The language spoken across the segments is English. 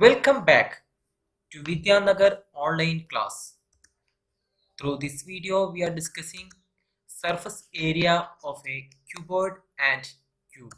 Welcome back to Vidyanagar online class. Through this video, we are discussing surface area of a cuboid and cube,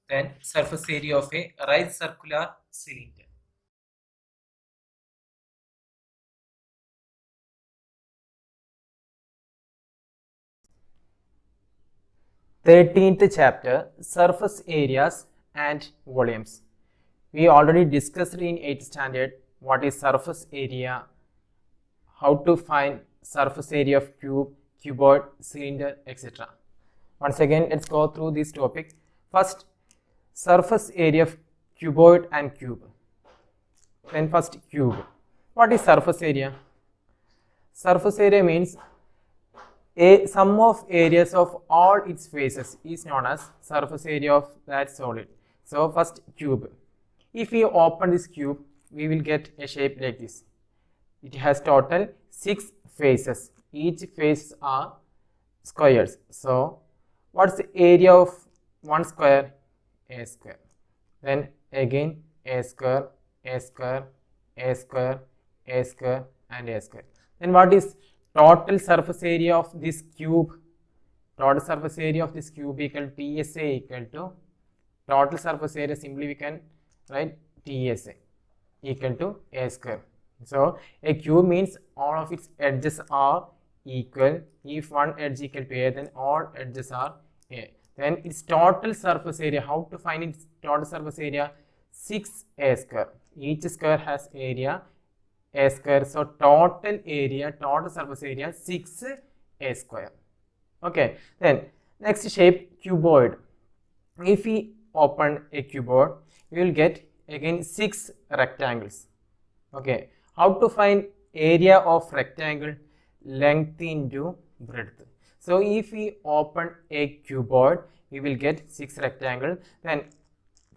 then surface area of a right circular cylinder. Chapter Surface Areas and Volumes. We already discussed in 8th standard what is surface area, how to find surface area of cube, cuboid, cylinder, etc. Once again, let's go through this topic. First, surface area of cuboid and cube. Then first cube. What is surface area? Surface area means a sum of areas of all its faces is known as surface area of that solid. So first cube. If we open this cube, we will get a shape like this. It has total 6 faces. Each face are squares. So what's the area of one square? A square. Then again a square, a square, a square, a square and a square. Then what is total surface area of this cube? Total surface area of this cube equal to TSA equal to total surface area, simply we can write TSA equal to A square. So a cube means all of its edges are equal. If one edge equal to A, then all edges are A. Then its total surface area, how to find its total surface area? 6A square. Each square has area A square. So total area, total surface area 6A square. Okay. Then next shape, cuboid. If we open a cuboid, we will get again 6 rectangles. Okay. How to find area of rectangle? Length into breadth. So if we open a cuboid, we will get 6 rectangles. Then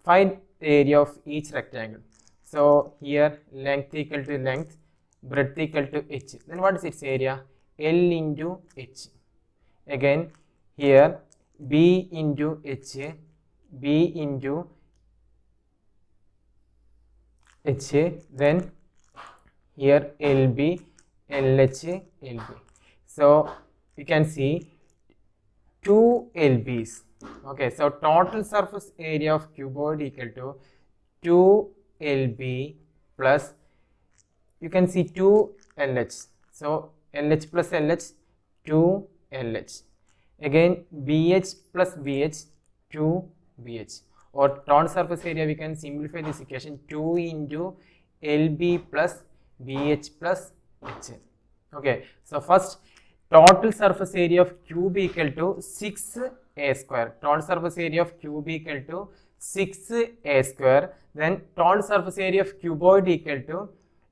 find the area of each rectangle. So here length equal to length, breadth equal to h. Then what is its area? L into h. Again here b into h, b into h. Then here LB, LH, LB. So you can see 2 LBs. Okay, so total surface area of cuboid equal to 2 LB plus, you can see 2 LH. So LH plus LH, 2 LH. Again BH plus BH, 2 BH. Or total surface area, we can simplify this equation, 2 into LB plus BH plus H. Okay, so first total surface area of cube equal to 6A square. Total surface area of cube equal to 6A square. Then total surface area of cuboid equal to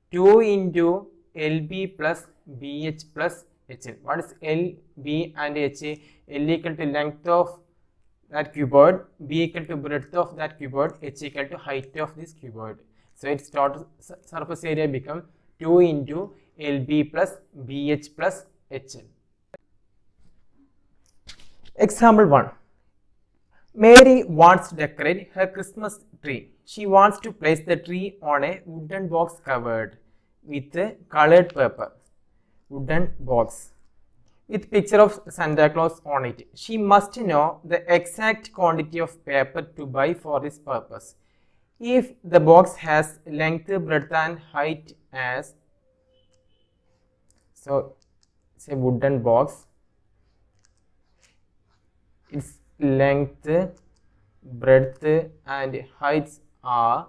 2 into LB plus BH plus H. What is L, B and H? L equal to length of that cuboid, B equal to breadth of that cuboid, H equal to height of this cuboid. So its total surface area become 2 into LB plus BH plus H. Example 1. Mary wants to decorate her Christmas tree. She wants to place the tree on a wooden box covered with colored paper. Wooden box with picture of Santa Claus on it. She must know the exact quantity of paper to buy for this purpose. If the box has length, breadth and height as, so it's a wooden box, its length, breadth and heights are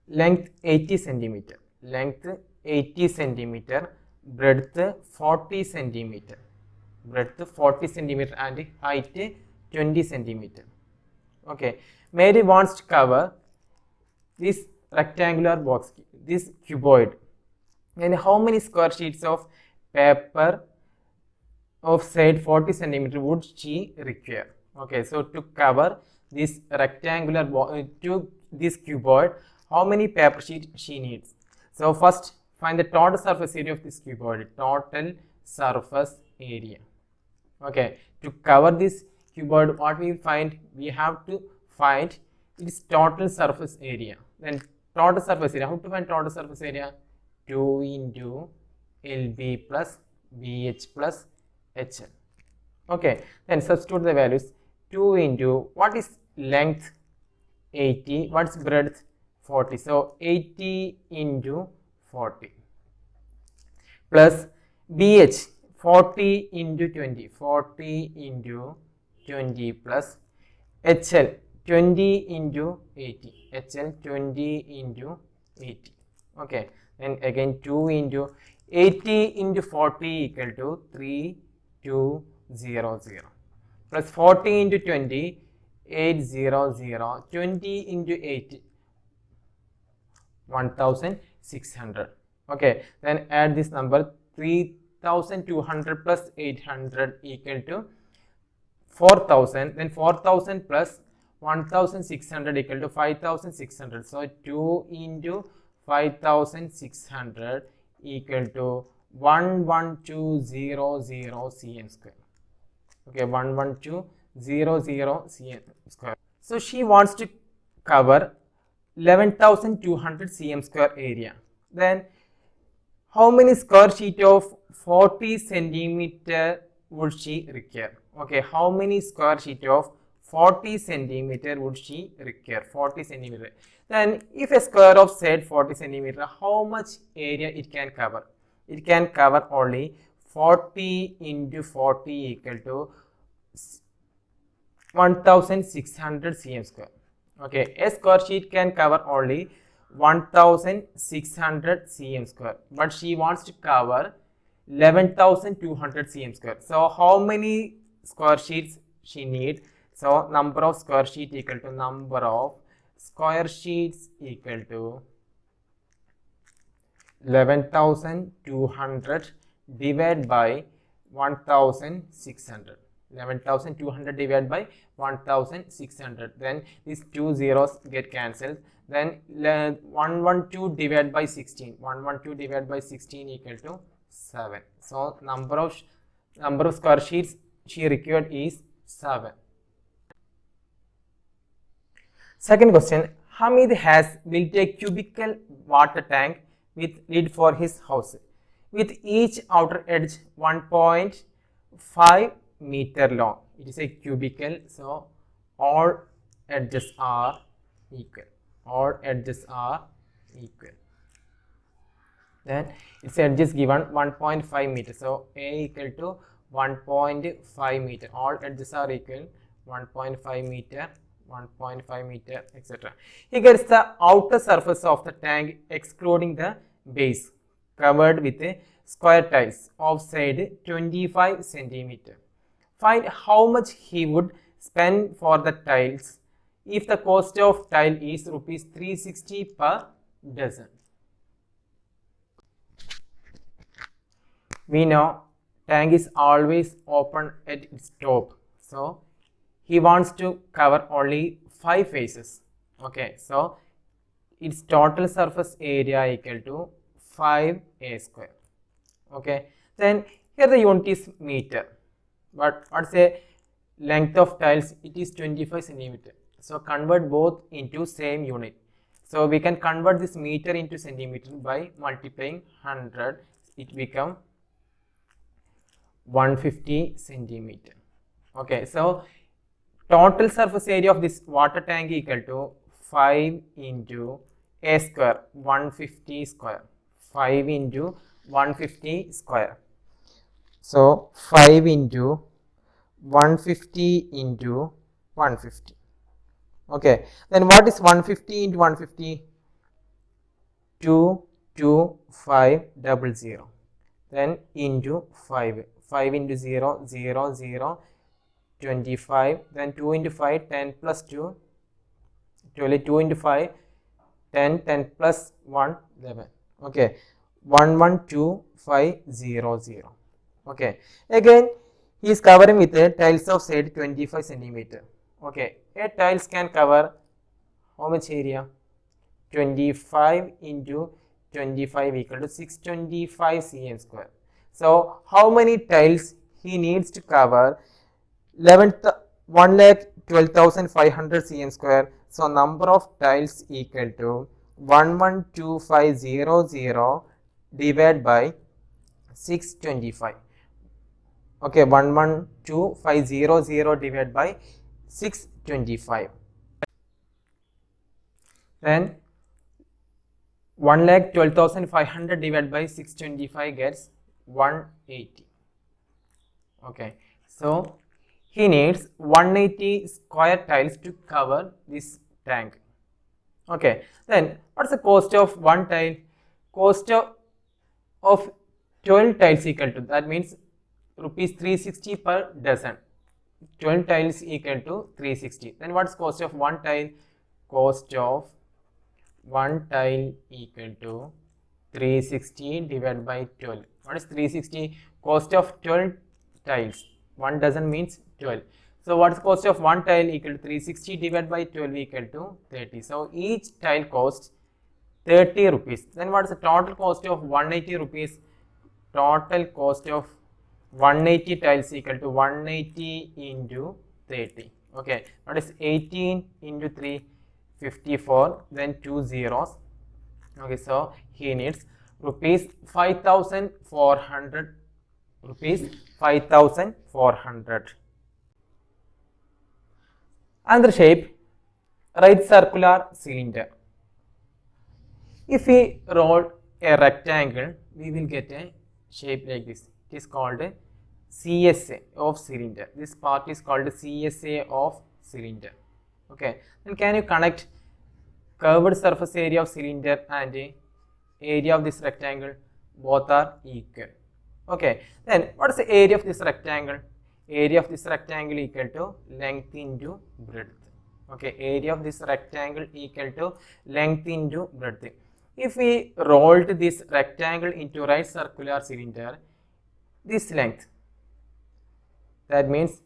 length 80 centimeter, length 80 centimeter, breadth 40 centimeter, breadth 40 centimeter and height 20 centimeter. Okay, Mary wants to cover this rectangular box, this cuboid, and how many square sheets of paper of side 40 centimeter would she require? Okay, so to cover this rectangular to this cuboid, how many paper sheet she needs? So first find the total surface area of this cuboid, total surface area. Okay, to cover this cuboid, what we find? We have to find its total surface area. Then total surface area. How to find total surface area? 2 into LB plus BH plus HL. Okay, then substitute the values. 2 into, what is length? 80. What's breadth? 40. So 80 into 40 plus BH 40 into 20. 40 into 20 plus HL 20 into 80. HL 20 into 80. Okay, then again 2 into 80 into 40 equal to 3200 plus 40 into 20 800. 20 into 8 1600. Okay, then add this number. 3200 plus 800 equal to 4000. Then 4000 plus 1600 equal to 5600. So 2 into 5600 equal to 11200 cm square. Okay, 11200 cm square. So she wants to cover 11,200 cm square area. Then how many square sheet of 40 centimeter would she require? Okay, how many square sheet of 40 centimeter would she require? 40 centimeter. Then if a square of said 40 centimeter, how much area it can cover? It can cover only 40 into 40 equal to 1600 cm square. Okay, a square sheet can cover only 1600 cm square, but she wants to cover 11,200 cm square. So how many square sheets she need? So number of square sheet equal to number of square sheets equal to 11,200 divided by 1,600. 11,200 divided by 1,600. Then these two zeros get cancelled. Then 112 divided by 16. 112 divided by 16 equal to 7. So number of square sheets she required is 7. Second question. Hamid has built a cubical water tank with lid for his house, with each outer edge 1.5 meter long. It is a cubicle, so all edges are equal. All edges are equal. Then its edges given 1.5 meter. So A equal to 1.5 meter. All edges are equal. 1.5 meter, 1.5 meter, etc. He gets the outer surface of the tank excluding the base covered with square tiles of side 25 centimeter. Find how much he would spend for the tiles if the cost of tile is rupees 360 per dozen. We know tank is always open at its top, so he wants to cover only 5 faces. Okay, so its total surface area equal to 5a square. Okay, then here the unit is meter, but what's the length of tiles? It is 25 centimeter. So convert both into same unit. So we can convert this meter into centimeter by multiplying 100. It become 150 centimeter. Okay, so total surface area of this water tank equal to 5 into a square, 150 square. 5 into 150 square. So 5 into 150 into 150. Okay, then what is 150 into 150? 22500. Then into 5. 5 into 0, 0, 0, 25. Then 2 into 5, 10 plus 2, 12, 2 into 5, 10, 10 plus 1, 11. Okay, 112500. Okay, again he is covering with a tiles of side 25 centimeter. Okay, a tiles can cover how much area? 25 into 25 equal to 625 cm square. So how many tiles he needs to cover? 1,12,500 cm square. So number of tiles equal to 112,500 divided by 625. Okay, 112,500 divided by 625. Then 1,12,500 divided by 625 gets 180. Okay, so he needs 180 square tiles to cover this tank. Okay, then what's the cost of one tile? Cost of 12 tiles equal to, that means rupees 360 per dozen. 12 tiles equal to 360. Then what's cost of one tile? Cost of one tile equal to 360 divided by 12. What is 360? Cost of 12 tiles. One dozen means 12. So what's cost of one tile? Equal to 360 divided by 12 equal to 30. So each tile costs 30 rupees. Then what is the total cost of 180 rupees? Total cost of 180 tiles equal to 180 into 30. Okay, what is 18 into 3? 54, then 2 zeros. Okay, so he needs rupees 5,400. Rupees 5,400. Another shape, right circular cylinder. If we roll a rectangle, we will get a shape like this. It is called CSA of cylinder. This part is called CSA of cylinder. Okay, then can you connect curved surface area of cylinder and area of this rectangle? Both are equal. Okay, then what is the area of this rectangle? Area of this rectangle equal to length into breadth. Okay, area of this rectangle equal to length into breadth. If we rolled this rectangle into right circular cylinder, this length, that means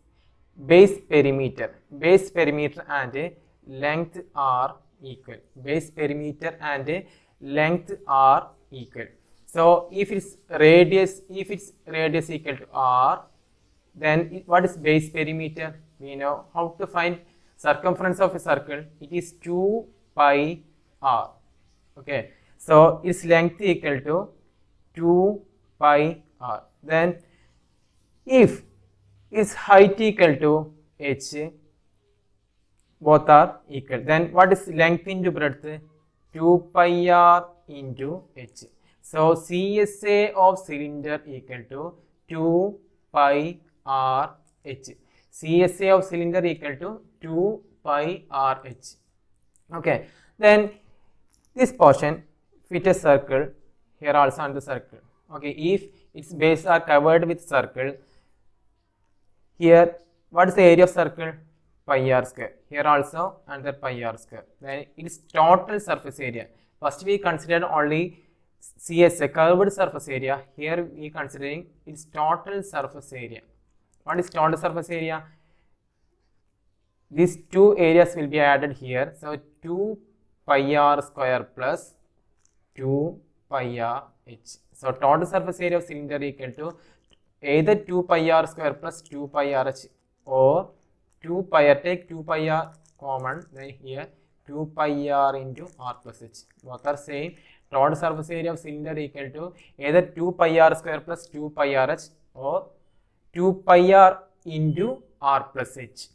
base perimeter and length are equal. Base perimeter and length are equal. So if its radius equal to r, then what is base perimeter? We know how to find circumference of a circle. It is 2 pi r. Okay, so its length equal to 2 pi r. Then if its height equal to h, both are equal, then what is length into breadth? 2 pi r into h. So CSA of cylinder equal to 2 pi r h. CSA of cylinder equal to 2 pi r h. Okay, then this portion fit a circle, here also on the circle. Okay, if its base are covered with circle, here what is the area of circle? Pi r square. Here also another pi r square. Then its total surface area. First we considered only CSA, curved surface area. Here we considering its total surface area. What is total surface area? These two areas will be added here. So 2 pi r square plus 2 pi r h. So total surface area of cylinder equal to either 2 pi r square plus 2 pi r h or 2 pi r, take 2 pi r common, then here 2 pi r into r plus h. Both are same. Total surface area of cylinder equal to either 2 pi r square plus 2 pi r h or 2 pi r into r plus h.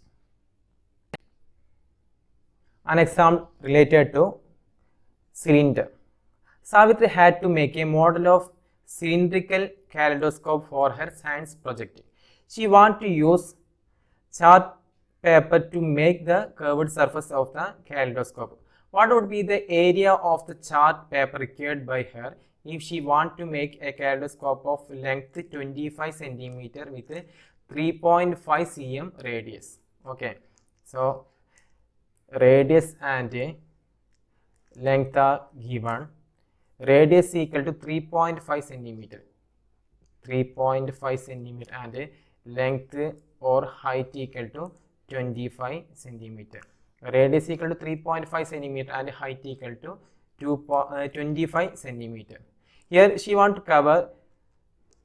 An example related to cylinder. Savitri had to make a model of cylindrical kaleidoscope for her science project. She wanted to use chart paper to make the curved surface of the kaleidoscope. What would be the area of the chart paper required by her if she want to make a kaleidoscope of length 25 cm with 3.5 cm radius? Okay, so radius and length are given. Radius equal to 3.5 centimeter, 3.5 centimeter, and length or height equal to 25 centimeter. Radius equal to 3.5 centimeter and height equal to 25 centimeter. Here she want to cover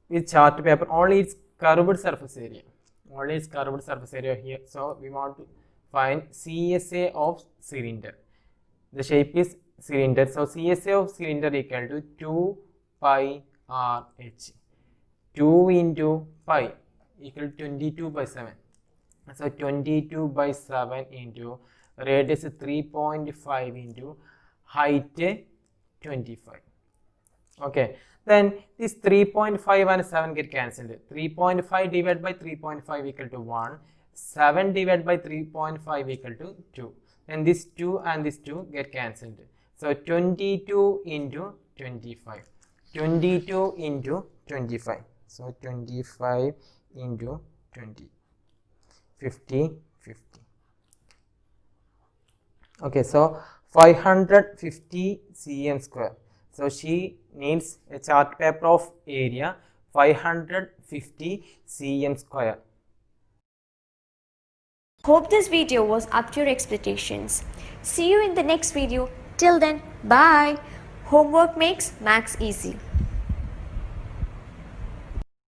with chart paper only its curved surface area. Only its curved surface area here. So we want to find CSA of cylinder. The shape is cylinder. So CSA of cylinder equal to 2 pi RH. 2 into pi equal to 22 by 7. So 22 by 7 into radius 3.5 into height 25. Okay, then this 3.5 and 7 get cancelled. 3.5 divided by 3.5 equal to 1. 7 divided by 3.5 equal to 2. Then this 2 and this 2 get cancelled. So 22 into 25. 22 into 25. So 25 into 20. 50, 50. Okay, so 550 cm square. So she needs a chart paper of area 550 cm square. Hope this video was up to your expectations. See you in the next video. Till then, bye. Homework makes maths easy.